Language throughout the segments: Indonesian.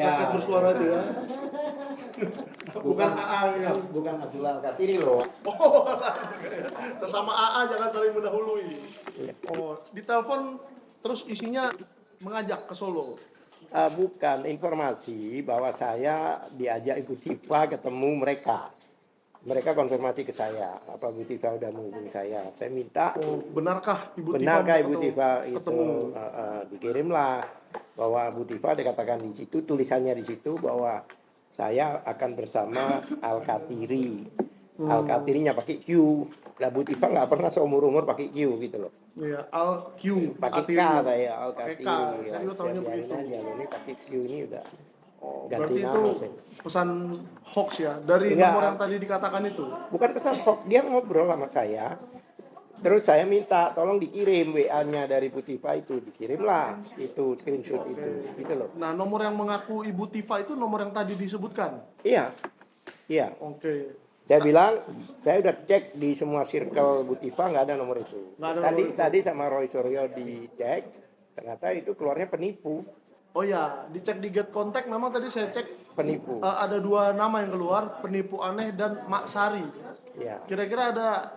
rakyat bersuara itu ya. Bukan AA ya. Bukan Abdul Al-Katiri loh. Oh, sesama AA jangan saling mendahului. Oh, di telepon terus isinya mengajak ke Solo. Bukan informasi bahwa saya diajak Ibu Tifa ketemu mereka. Mereka konfirmasi ke saya, apa Ibu Tifa udah menghubungi saya. Saya minta, Oh, benarkah Ibu Tifa? benarkah Ibu Tifa itu ketemu? dikirimlah bahwa Ibu Tifa dikatakan di situ, tulisannya di situ bahwa saya akan bersama Al-Katiri. Al-Katirinya pakai Q. Lah Bu Tifa nggak pernah seumur-umur pakai Q gitu loh. Iya, Al-Q. Pakai K Atiri. saya Pakai Al-Katiri. K. Saya juga tahunya biarin begitu. aja, ini pakai Q ini udah Oh, ganti berarti nama itu saya. pesan hoax ya dari Enggak. nomor yang tadi dikatakan itu. Bukan pesan hoax, dia ngobrol sama saya. Terus saya minta tolong dikirim WA-nya dari Bu Tifa itu, dikirimlah itu screenshot itu, gitu loh. Nah, nomor yang mengaku Ibu Tifa itu nomor yang tadi disebutkan. Iya, iya. Oke. Saya bilang, saya udah cek di semua circle Bu Tifa nggak ada nomor itu. Nggak ada Tadi nomor itu. tadi sama Roy Suryo dicek, ternyata itu keluarnya penipu, Oh ya, dicek di Get Contact memang tadi saya cek penipu. ada dua nama yang keluar, penipu aneh dan Mak Sari. Iya. Kira-kira ada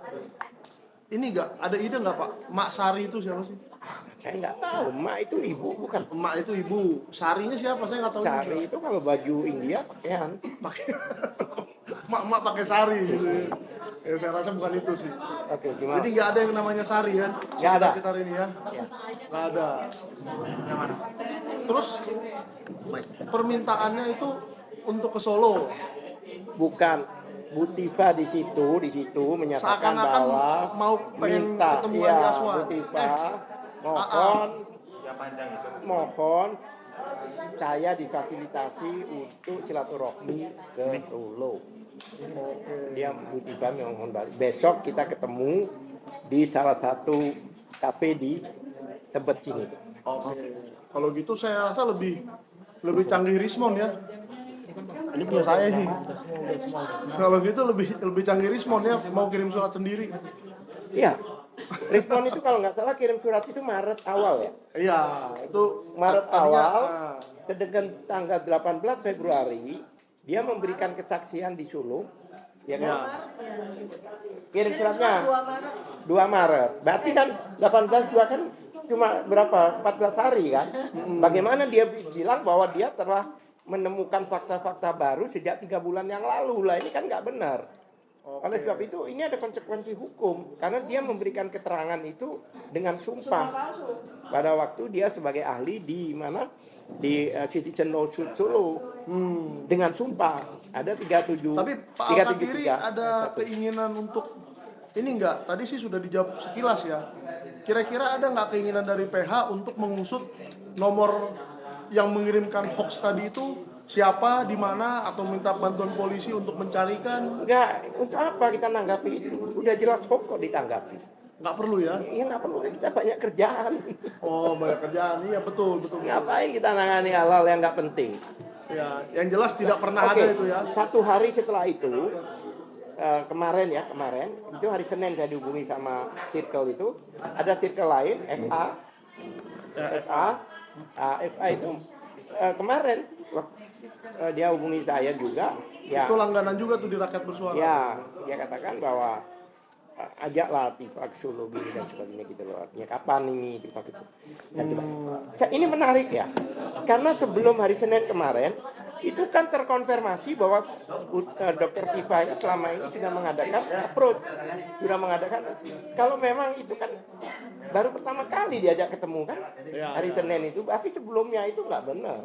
ini nggak? Ada ide nggak Pak? Mak Sari itu siapa sih? Saya nggak tahu, Mak itu ibu bukan. Emak itu ibu. Sarinya siapa? Saya nggak tahu. Sari itu kalau baju India pakaian. Pakai mak pakai sari gitu. Ya, saya rasa bukan itu sih. Oke, gimana? Jadi nggak ada yang namanya sari ya? Nggak ada. Sekitar ini ya? Ya. Nggak ada. Terus permintaannya itu untuk ke Solo. Bukan, Bu Tifa di situ menyatakan Seakan-akan bahwa mau pengen minta, ketemuan iya, di Aswan. Bu Tifa mohon saya difasilitasi untuk silaturahmi ke Solo. Dia Bu Tifa mohon balik. Besok kita ketemu di salah satu kafe di Tebet sini. Oke. Kalau gitu saya rasa lebih canggih Rismon ya. Ini punya saya nih. Kalau gitu lebih canggih Rismon ya, mau kirim surat sendiri. Iya. Respon itu kalau nggak salah kirim surat itu Maret awal ya. Iya, itu Maret artinya, awal, nah, sedangkan tanggal 18 Februari dia memberikan kesaksian di Solo, ya kan? ya. Kirim suratnya 2 Maret. Berarti kan 18 2 kan cuma berapa? 14 hari kan? Bagaimana dia bilang bahwa dia telah menemukan fakta-fakta baru sejak 3 bulan yang lalu lah, ini kan nggak benar. Oleh sebab itu ini ada konsekuensi hukum karena dia memberikan keterangan itu dengan sumpah pada waktu dia sebagai ahli di mana di Citizen Lawsuit Solo dengan sumpah ada 37. Tapi Pak Al-Katiri ada keinginan untuk ini enggak? Tadi sih sudah dijawab sekilas ya. Kira-kira ada nggak keinginan dari PH untuk mengusut nomor yang mengirimkan hoax tadi itu siapa, di mana, atau minta bantuan polisi untuk mencarikan? Enggak, untuk apa kita nanggapi itu? Udah jelas hoax kok ditanggapi. Nggak perlu ya? Iya nggak perlu, kita banyak kerjaan. Oh, banyak kerjaan. Iya, betul. Ngapain kita nangani hal-hal yang nggak penting? Ya, yang jelas tidak pernah Oke, ada itu ya. 1 hari setelah itu, kemarin itu hari Senin saya dihubungi sama circle itu, ada circle lain, FA itu kemarin dia hubungi saya juga, ya. Itu langganan juga tuh di Rakyat Bersuara. Ya, dia katakan bahwa ajaklah Tifa ke Solo gini dan sebagainya gitu loh. Artinya kapan ini Tifa gitu. Dan sebagainya. Ini menarik ya. Karena sebelum hari Senin kemarin itu kan terkonfirmasi bahwa Dr. Tifa itu selama ini sudah mengadakan approach, sudah mengadakan kalau memang itu kan baru pertama kali diajak ketemu kan hari Senin itu, berarti sebelumnya itu nggak benar.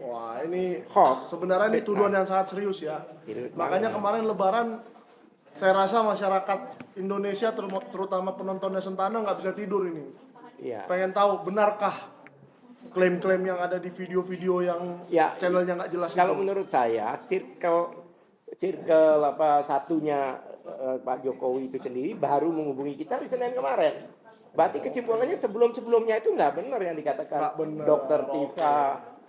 Wah, ini Hoax. sebenarnya ini tuduhan yang sangat serius ya. Makanya kemarin Lebaran saya rasa masyarakat Indonesia terutama penontonnya Sentana nggak bisa tidur ini. Iya. Pengen tahu benarkah klaim-klaim yang ada di video-video yang channelnya nggak jelas Kalau itu. menurut saya circle satunya Pak Jokowi itu sendiri baru menghubungi kita di Senin kemarin. Berarti kesimpulannya sebelum-sebelumnya itu nggak benar yang dikatakan Nggak benar. Dokter Tifa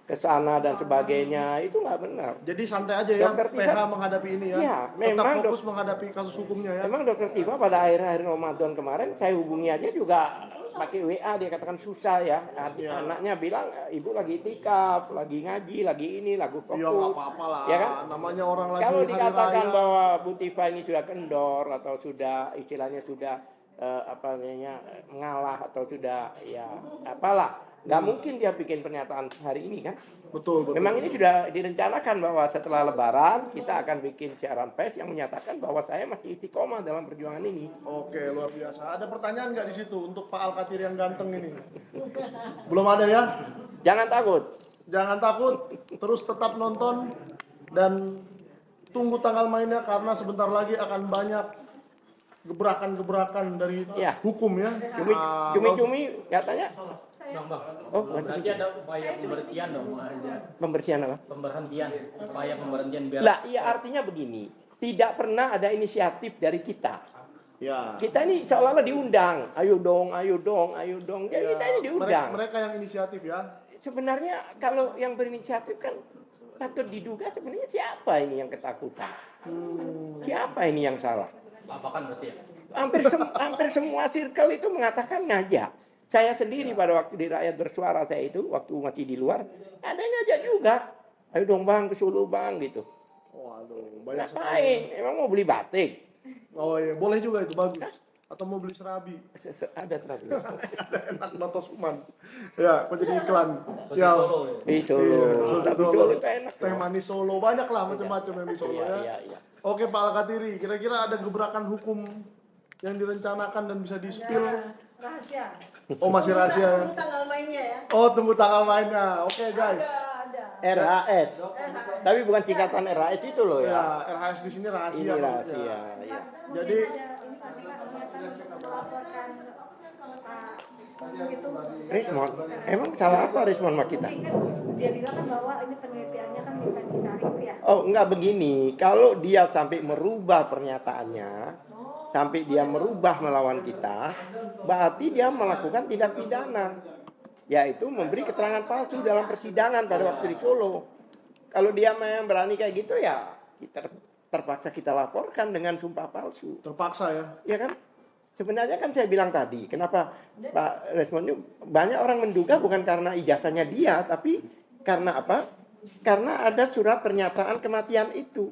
ke sana dan sebagainya, itu nggak benar. Jadi santai aja ya Dr. PH Tiba- menghadapi ini ya. Iya, Tetap memang fokus menghadapi kasus hukumnya ya. Memang Dokter Tiba pada akhir-akhir Ramadan kemarin saya hubungi aja juga pakai WA, dia katakan susah ya. Anaknya bilang ibu lagi itikaf, lagi ngaji, lagi ini, lagu fokus. Iya nggak apa-apa lah. Ya kan? Namanya orang lagi Kalau hari dikatakan raya. bahwa Bu Tifa ini sudah kendor atau sudah istilahnya sudah apa namanya mengalah atau sudah ya apalah, nggak mungkin dia bikin pernyataan hari ini kan. Betul. Memang ini sudah direncanakan bahwa setelah Lebaran kita akan bikin siaran pers yang menyatakan bahwa saya masih istiqomah dalam perjuangan ini. Oke, luar biasa. Ada pertanyaan nggak di situ untuk Pak Al-Katir yang ganteng ini? Belum ada ya? Jangan takut. Jangan takut, terus tetap nonton dan tunggu tanggal mainnya karena sebentar lagi akan banyak gebrakan-gebrakan dari Ya. hukum ya. Cumi-cumi katanya. Oh, Berarti ada upaya pemberhentian dong. pembersihan apa? Upaya pemberhentian biar Lah, iya artinya begini. Tidak pernah ada inisiatif dari kita. Ya. Kita ini seolah-olah diundang. Ayo dong, ayo dong, ayo dong. Ya, kita ini diundang. Mereka yang inisiatif ya. Sebenarnya kalau yang berinisiatif kan patut diduga sebenarnya siapa ini yang ketakutan? Siapa ini yang salah? apakan berarti ya? Hampir semua circle itu mengatakan ngajak. Saya sendiri pada waktu di Rakyat Bersuara saya itu, waktu masih di luar, ada yang ngajak juga. Ayo dong bang, ke Solo bang, gitu. Waduh, banyak Ngapain? Emang mau beli batik? Oh iya, boleh juga itu, bagus. Atau mau beli serabi. Ada terapi. Enak Noto Suman. Ya, kok jadi iklan. Ya. Di Solo. Iya, Tapi Solo. Solo itu enak. Teh manis Solo, banyak lah macam-macam yang di Solo ya. Iya. Oke Pak Al-Katiri, kira-kira ada gebrakan hukum yang direncanakan dan bisa di-spill? Rahasia. Oh masih rahasia. Tunggu tanggal mainnya ya. Oh tunggu tanggal mainnya. Oke guys. Ada. RHS. Tapi bukan singkatan RHS itu loh Ya, ya. RHS di sini rahasia. Ini Pak. rahasia. Ya. Ya. Jadi Ini pasti Pak kelihatan melaporkan Pak Rismon gitu. Rismon, emang salah apa Rismon sama kita? Kan dia bilang kan bahwa ini penelitiannya kan minta ditarik ya. Oh enggak begini, kalau dia sampai merubah pernyataannya, sampai dia merubah melawan kita, berarti dia melakukan tindak pidana, yaitu memberi keterangan palsu dalam persidangan pada waktu di Solo. Kalau dia memang berani kayak gitu ya, kita terpaksa kita laporkan dengan sumpah palsu, terpaksa ya. ya kan? Sebenarnya kan saya bilang tadi, kenapa Pak Resmon itu banyak orang menduga bukan karena ijazahnya dia, tapi karena apa? Karena ada surat pernyataan kematian itu.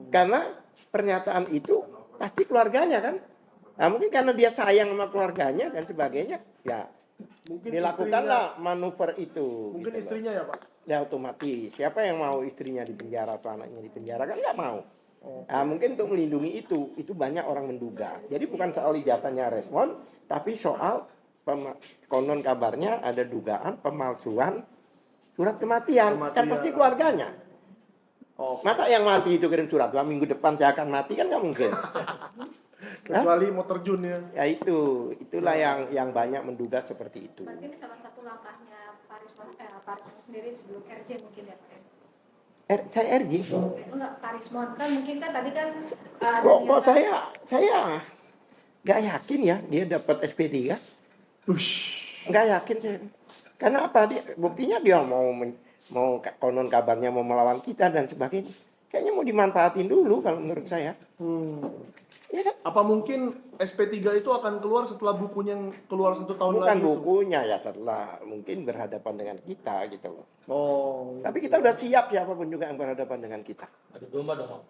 Karena pernyataan itu pasti keluarganya kan. Nah, mungkin karena dia sayang sama keluarganya dan sebagainya, ya Mungkin dilakukanlah manuver itu. Mungkin gitu loh. istrinya ya Pak. Ya otomatis. Siapa yang mau istrinya di penjara atau anaknya di penjara kan nggak mau. Nah, mungkin untuk melindungi itu banyak orang menduga. Jadi bukan soal ijazahnya Resmon, tapi soal konon kabarnya ada dugaan pemalsuan surat kematian. Kan pasti keluarganya. Masa yang mati itu kirim surat 2 minggu depan saya akan mati kan nggak mungkin. Kecuali mau terjun ya. Ya itulah yang banyak menduga seperti itu. Berarti ini salah satu langkahnya Pak Rismon sendiri sebelum RJ mungkin ya Pak ya? Saya RJ. Enggak, Pak Rismon kan mungkin kan tadi kan Kok saya nggak yakin ya dia dapat SP3. Nggak yakin saya. Karena apa? Buktinya dia mau konon kabarnya mau melawan kita dan sebagainya. Kayaknya mau dimanfaatin dulu kalau menurut saya. Ya kan? Apa mungkin SP3 itu akan keluar setelah bukunya yang keluar 1 tahun Bukan lagi? bukunya ya, setelah mungkin berhadapan dengan kita gitu loh. Oh. Tapi kita udah siap siapapun juga yang berhadapan dengan kita. Adu domba dong, Om.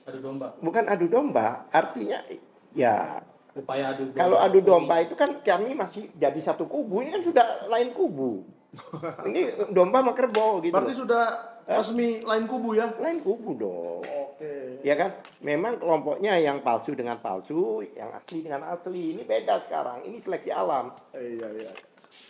Adu domba. Bukan adu domba, artinya ya Upaya adu domba. kalau adu domba itu kan kami masih jadi satu kubu, ini kan sudah lain kubu. Ini domba sama kerbau gitu. Berarti sudah resmi lain kubu ya? Lain kubu dong. Oke. Ya kan? Memang kelompoknya yang palsu dengan palsu, yang asli dengan asli. Ini beda sekarang. Ini seleksi alam. Iya.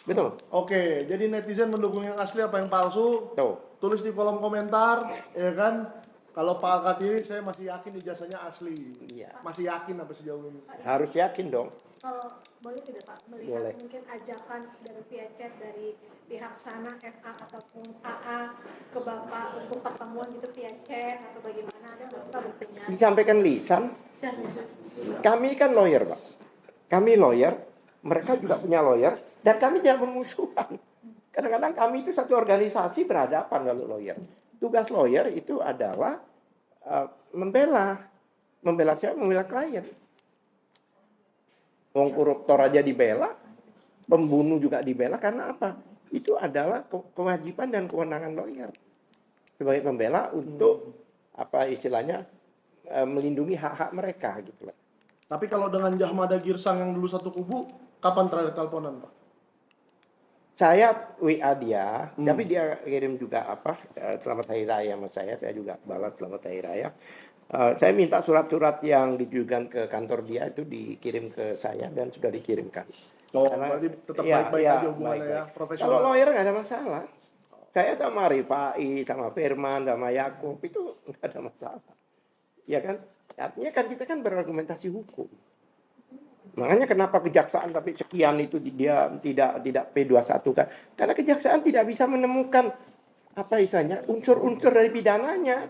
Betul? Oke, jadi netizen mendukung yang asli apa yang palsu? Tuh. Tulis di kolom komentar, ya kan? Kalau Pak Al-Katiri saya masih yakin ijazahnya asli. Iya. Masih yakin apa sejauh ini? Harus yakin dong. Kalau boleh tidak Pak melihat Boleh. mungkin ajakan dari via chat dari pihak sana FA ataupun AA ke Bapak untuk pertemuan gitu via chat atau bagaimana, ada nggak sih Pak buktinya? Disampaikan lisan. Kami kan lawyer, Pak. Kami lawyer, mereka juga punya lawyer, dan kami tidak bermusuhan. Kadang-kadang kami itu satu organisasi berhadapan kalau lawyer. Tugas lawyer itu adalah membela siapa? Membela klien. Wong koruptor aja dibela, pembunuh juga dibela karena apa? Itu adalah kewajiban dan kewenangan lawyer sebagai pembela untuk apa istilahnya melindungi hak-hak mereka gitu loh. Tapi kalau dengan Jahmada Girsang yang dulu satu kubu, kapan terakhir teleponan, Pak? Saya WA dia, tapi dia kirim juga apa selamat hari raya sama saya juga balas selamat hari raya. Saya minta surat-surat yang ditujukan ke kantor dia itu dikirim ke saya dan sudah dikirimkan. Berarti tetap baik-baik aja hubungannya ya, profesional. Kalau lawyer nggak ada masalah. Saya sama Rifai, sama Firman, sama Yakub itu nggak ada masalah. Ya kan? Artinya kan kita kan berargumentasi hukum. Makanya kenapa kejaksaan tapi sekian itu dia tidak P21 kan? Karena kejaksaan tidak bisa menemukan apa istilahnya unsur-unsur dari pidananya.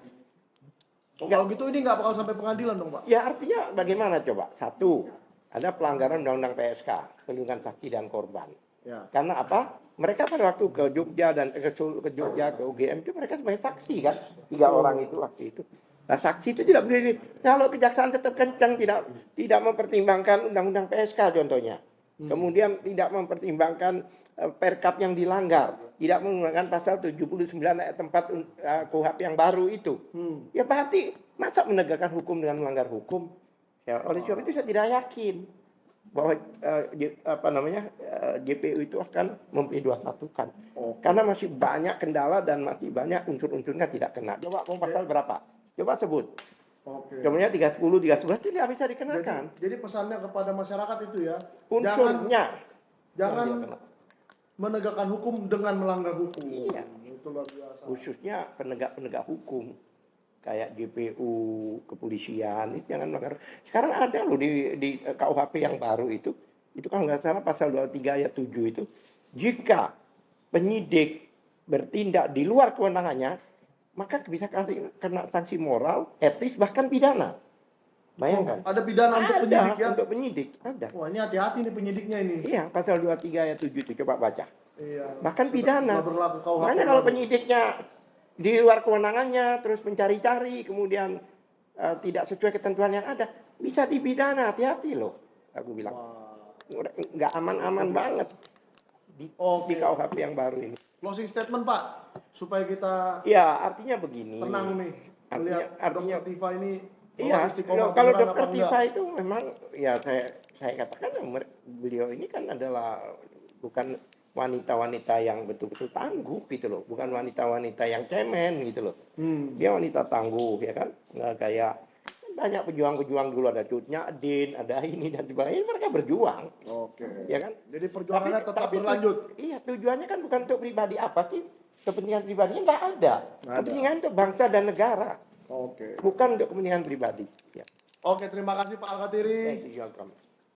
Kalau gitu ini nggak bakal sampai pengadilan dong, Pak? Ya artinya bagaimana coba? Satu, ada pelanggaran undang-undang PSK, perlindungan saksi dan korban. Ya. Karena apa? Mereka pada waktu ke Jogja dan ke Jogja ke UGM itu mereka sebagai saksi kan, 3 orang itu waktu itu. Nah, saksi itu tidak boleh. Kalau kejaksaan tetap kencang tidak mempertimbangkan undang-undang PSK contohnya. Kemudian tidak mempertimbangkan perkap yang dilanggar, tidak menggunakan pasal 79 ayat 4 KUHP yang baru itu. Ya berarti masa menegakkan hukum dengan melanggar hukum? Ya, oleh sebab itu saya tidak yakin bahwa JPU itu akan memp21-kan. Karena masih banyak kendala dan masih banyak unsur-unsurnya tidak kena. Coba pasal berapa? Coba sebut. Oke. Kemudian 310, 311 tidak bisa dikenakan. Jadi pesannya kepada masyarakat itu ya, Unsurnya. jangan menegakkan hukum dengan melanggar hukum. Iya. Itu luar biasa. Khususnya penegak-penegak hukum. Kayak JPU, kepolisian, itu jangan melanggar. Sekarang ada loh di KUHP yang baru itu kan nggak salah pasal 23 ayat 7 itu. Jika penyidik bertindak di luar kewenangannya, maka bisa kena sanksi moral, etis, bahkan pidana. Bayangkan. Ada pidana untuk penyidik ya? Untuk penyidik, ada. Wah, ini hati-hati nih penyidiknya ini. Iya, pasal 23 ayat 7 itu, coba baca. Iya. Bahkan pidana. Sudah berlaku KUHP. Makanya kalau penyidiknya di luar kewenangannya, terus mencari-cari, kemudian tidak sesuai ketentuan yang ada, bisa dipidana, hati-hati loh. Aku bilang. Nggak aman-aman banget di KUHP yang baru ini. Closing statement, Pak, supaya kita Ya, artinya begini. tenang nih melihat Artinya Dr. Tifa ini. iya, istiqomah kalau beneran Dr. apa Tifa enggak. itu memang ya saya katakan beliau ini kan adalah bukan wanita-wanita yang betul-betul tangguh gitu loh, bukan wanita-wanita yang cemen gitu loh. Dia wanita tangguh ya kan, nggak kayak banyak pejuang-pejuang dulu, ada Cut Nyak-Din, ada ini dan sebagainya, mereka berjuang. Oke. Ya kan? Jadi perjuangannya tetap berlanjut. Iya, tujuannya kan bukan untuk pribadi apa sih? Kepentingan pribadinya nggak ada. Kepentingan untuk bangsa dan negara. Oke. Bukan untuk kepentingan pribadi. Ya. Oke, terima kasih Pak Al-Katiri. Thank you, welcome.